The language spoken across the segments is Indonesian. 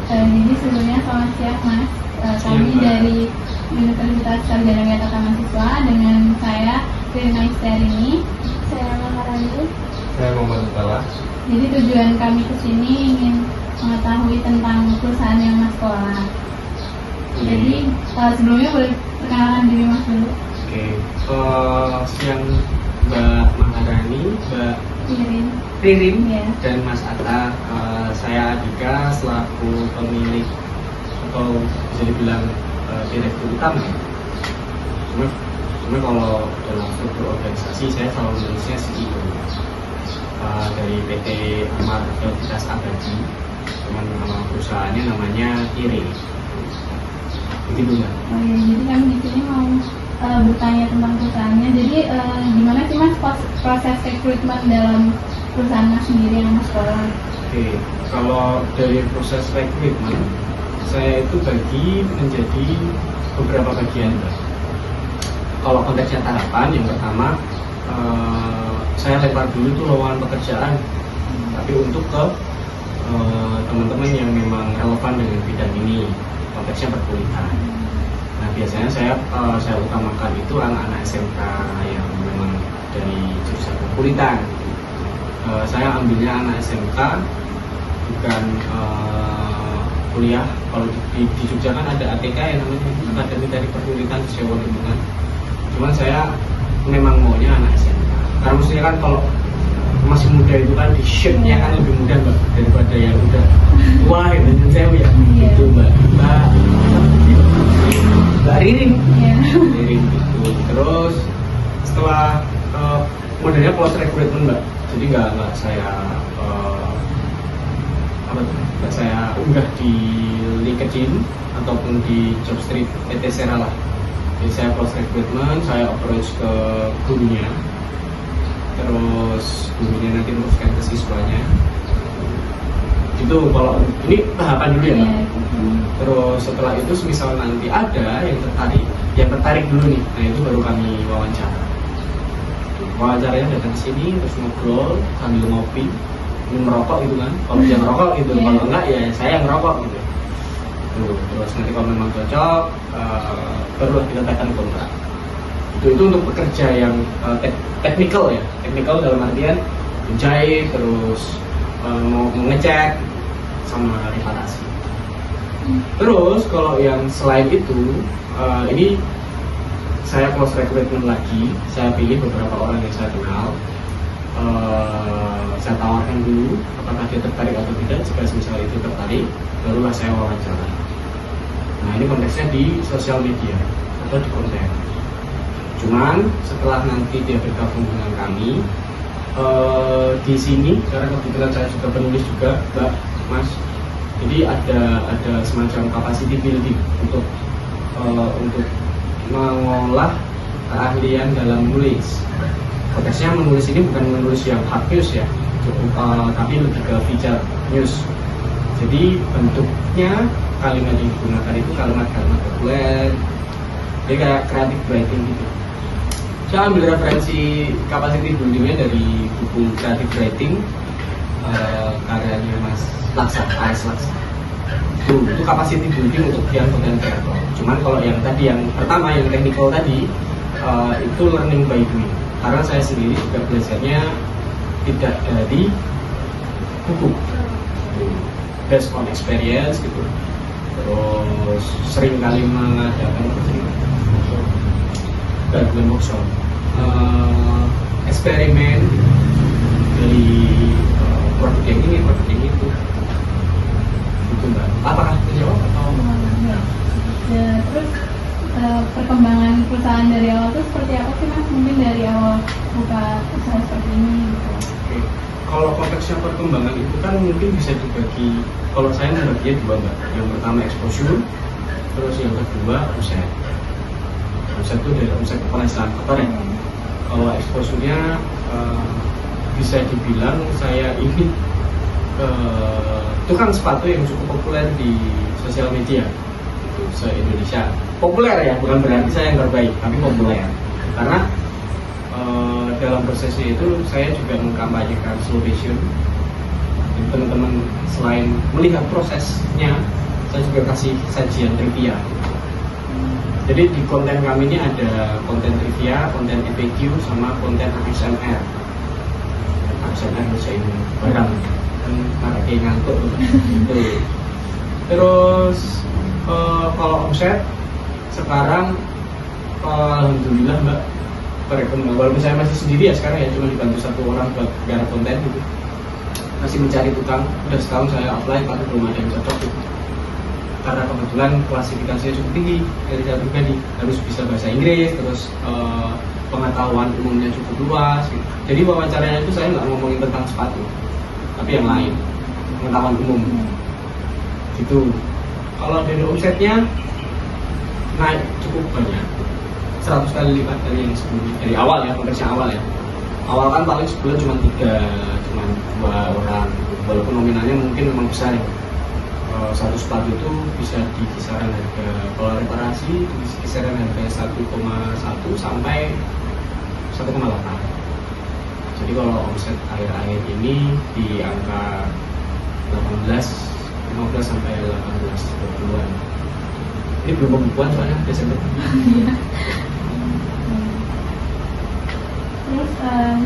Jadi sebelumnya selamat siang Mas. Kami dari Universitas Sarjana Wiatata Mahasiswa dengan saya Rina Isterini, saya Maharani. Saya Muhammad Utala. Jadi tujuan kami ke sini ingin mengetahui tentang perusahaan yang Mas kelola. Jadi sebelumnya boleh perkenalkan diri Mas dulu. Oke, siang Mbak Maharani, Mbak Ririn, Ya. dan Mas Atta. Saya Adika selaku pemilik atau bisa dibilang direktur utama. Cuma kalau dalam struktur organisasi saya selalu menulisnya CEO dari PT Amar Prioritas Abadi. Cuman nama perusahaannya namanya Tire. Begitu Mbak. Oh ya, jadi kami di sini mau bertanya tentang perusahaannya. Jadi gimana sih Mas proses rekrutmen dalam perusahaan Mas sendiri yang Mas kelola? Oke, kalau dari proses rekrutmen saya itu bagi menjadi beberapa bagian, Mbak. Kalau konteksnya tahapan, yang pertama saya lempar dulu itu lowongan pekerjaan, tapi untuk ke teman-teman yang memang relevan dengan bidang ini, konteksnya perkuliahan. Nah biasanya saya utamakan itu anak-anak SMK yang memang dari jurusan perkuliahan. Saya ambilnya anak SMK, bukan kuliah. Kalau di Jogja kan ada ATK yang namanya Akademi Teknik Perkuliahan Sewa Lingkungan. Cuman saya memang maunya anak SMK. Karena maksudnya kan kalau masih muda itu kan di shape-nya kan lebih muda Mbak daripada yang udah tua gitu, yang cewek ya. Itu Mbak Ririn. Ririn gitu. Terus setelah modelnya close recruitment Mbak. Jadi nggak saya unggah di LinkedIn ataupun di Jobstreet PT Sera lah. Jadi saya close recruitment, saya approach ke gurunya, terus gurunya nanti meneruskan ke siswanya. Itu kalau ini tahapan dulu ya Mbak. Terus setelah itu misal nanti ada yang tertarik dulu nih, nah itu baru kami wawancara. Wawancaranya datang ke sini terus ngobrol sambil ngopi, merokok gitu kan. Kalau dia ngerokok gitu, kalau enggak ya saya yang ngerokok gitu. Terus nanti kalau memang cocok, baru kita tekan kontrak. Itu untuk pekerja yang teknikal ya, teknikal dalam artian menjahit, terus mau ngecek sama reparasi. Terus kalau yang selain itu, ini saya close recruitment lagi, saya pilih beberapa orang yang saya kenal, saya tawarkan dulu apakah dia tertarik atau tidak. Jika misalnya itu tertarik, barulah saya wawancara. Nah ini konteksnya di sosial media atau di konten. Cuman setelah nanti dia bergabung dengan kami di sini, karena kebetulan saya juga penulis juga, Mbak, Mas. Jadi ada semacam capacity building untuk mengolah keahlian dalam menulis. Konteksnya menulis ini bukan menulis yang hard news ya, tapi lebih ke feature news. Jadi bentuknya kalimat yang digunakan itu kalimat-kalimat populer, jadi kayak creative writing gitu. Saya ambil referensi capacity buildingnya dari buku creative writing karyanya Mas Laksa, AS Laksa. Itu capacity building untuk yang content creator. Cuman kalau yang tadi yang pertama yang technical tadi itu learning by doing. Karena saya sendiri juga belajarnya tidak dari buku, based on experience gitu. Terus sering kali mengadakan workshop, eksperimen dari produk yang ini, produk yang itu. Itu Mbak. Apakah menjawab atau? Ya, terus perkembangan perusahaan dari awal itu seperti apa sih Mas? Mungkin dari awal buka usaha seperti ini gitu. Oke. Kalau konteksnya perkembangan itu kan mungkin bisa dibagi, kalau saya membaginya dua Mbak. Yang pertama exposure, terus yang kedua omset. Omset itu dari omset penghasilan kotor ya. Kalau exposure-nya bisa dibilang saya ingin tukang sepatu yang cukup populer di sosial media itu se-Indonesia. Populer ya, bukan berarti saya yang terbaik, tapi populer. Karena dalam prosesnya itu saya juga mengkampanyekan slow fashion. Teman-teman selain melihat prosesnya, saya juga kasih sajian trivia. Jadi di konten kami ini ada konten trivia, konten FAQ, sama konten ASMR. ASMR bahasa ini barang kan kayak ngantuk gitu. Terus kalau omset sekarang alhamdulillah Mbak, walaupun saya masih sendiri ya sekarang ya, cuma dibantu satu orang buat garap konten gitu, masih mencari tukang. Udah setahun saya apply tapi belum ada yang cocok gitu. Karena kebetulan klasifikasinya cukup tinggi dari saya pribadi, harus bisa bahasa Inggris, terus pengetahuan umumnya cukup luas gitu. Jadi wawancaranya itu saya nggak ngomongin tentang sepatu, tapi yang lain, pengetahuan umum gitu. Kalau dari omsetnya naik cukup banyak, 100 kali lipat dari yang sebelumnya, dari awal ya, konteksnya awal ya. Awal kan paling sebulan cuma 2 orang, walaupun nominalnya mungkin memang besar ya. Satu sepatu itu bisa di kisaran harga, kalau reparasi di kisaran harga 1,1 sampai 1,8. Jadi kalau omset akhir-akhir ini di angka 15 sampai 18 bulan. Ini belum pembukuan soalnya Desember. Terus kan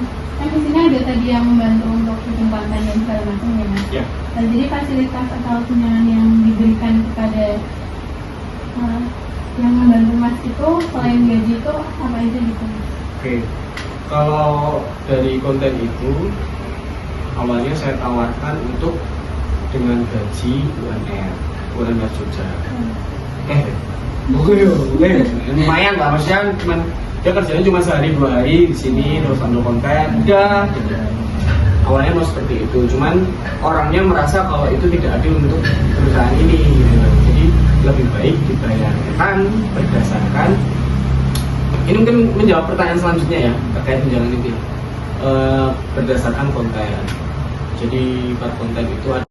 di sini ada tadi yang membantu untuk ujung pantai dan segala macam ya Mas. Ya. Nah, jadi fasilitas atau tunjangan yang diberikan kepada yang membantu Mas itu selain gaji itu apa aja gitu? Oke. Kalau dari konten itu awalnya saya tawarkan untuk dengan gaji UMR Jogja. Oke, lumayan lah, maksudnya cuman dia kerjanya cuma sehari 2 hari di sini terus ambil konten, udah. Awalnya mau seperti itu, cuman orangnya merasa kalau itu tidak adil untuk perusahaan ini, gitu. Jadi lebih baik dibayarkan berdasarkan. Ini mungkin menjawab pertanyaan selanjutnya ya terkait tunjangan itu, berdasarkan konten. Jadi per konten itu ada